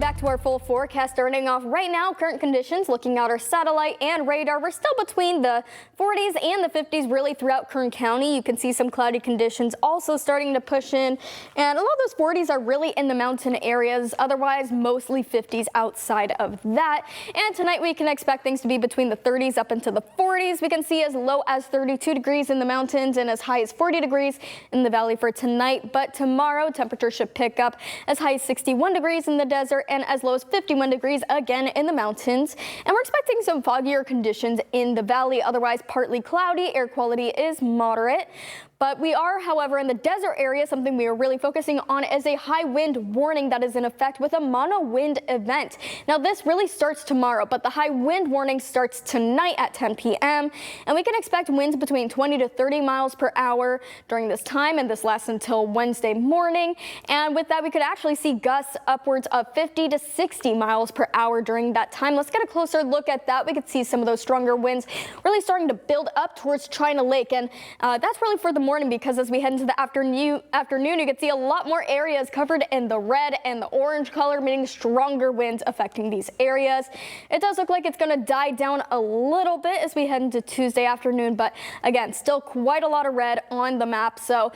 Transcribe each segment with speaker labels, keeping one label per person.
Speaker 1: back to our full forecast. Starting off right now, current conditions, looking at our satellite and radar, we're still between the 40s and the 50s really throughout Kern County. You can see some cloudy conditions also starting to push in, and a lot of those 40s are really in the mountain areas, otherwise mostly 50s outside of that. And tonight we can expect things to be between the 30s up into the 40s. We can see as low as 32 degrees in the mountains and as high as 40 degrees in the valley for tonight. But tomorrow temperatures should pick up as high as 61 degrees in the desert and as low as 51 degrees again in the mountains. And we're expecting some foggier conditions in the valley, otherwise partly cloudy. Air quality is moderate. But we are, however, in the desert area, something we are really focusing on is a high wind warning that is in effect with a mono wind event. Now, this really starts tomorrow, but the high wind warning starts tonight at 10 p.m. And we can expect winds between 20 to 30 miles per hour during this time, and this lasts until Wednesday morning. And with that, we could actually see gusts upwards of 50 to 60 miles per hour during that time. Let's get a closer look at that. We could see some of those stronger winds really starting to build up towards China Lake, and that's really for the morning, because as we head into the afternoon, you can see a lot more areas covered in the red and the orange color, meaning stronger winds affecting these areas. It does look like it's going to die down a little bit as we head into Tuesday afternoon, but again, still quite a lot of red on the map. So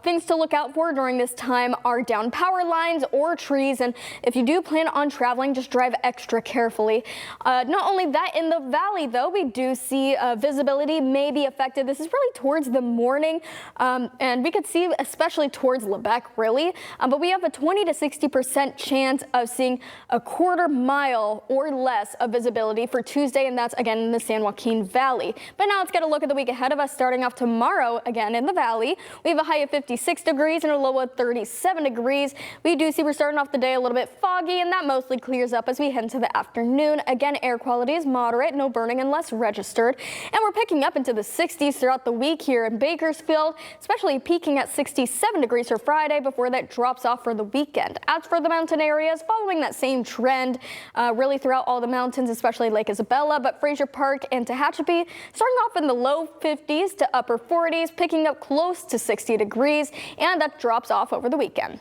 Speaker 1: things to look out for during this time are down power lines or trees. And if you do plan on traveling, just drive extra carefully. Not only that, in the valley, though, we do see visibility may be affected. This is really towards the morning. And we could see especially towards Lebec, really, but we have a 20 to 60% chance of seeing a quarter mile or less of visibility for Tuesday, and that's again in the San Joaquin Valley. But now let's get a look at the week ahead of us. Starting off tomorrow, again in the valley, we have a high of 56 degrees and a low of 37 degrees. We do see we're starting off the day a little bit foggy, and that mostly clears up as we head into the afternoon. Again, air quality is moderate, no burning unless registered, and we're picking up into the 60s throughout the week here in Bakersfield, especially peaking at 67 degrees for Friday before that drops off for the weekend. As for the mountain areas, following that same trend really throughout all the mountains, especially Lake Isabella, but Fraser Park and Tehachapi starting off in the low 50s to upper 40s, picking up close to 60 degrees, and that drops off over the weekend.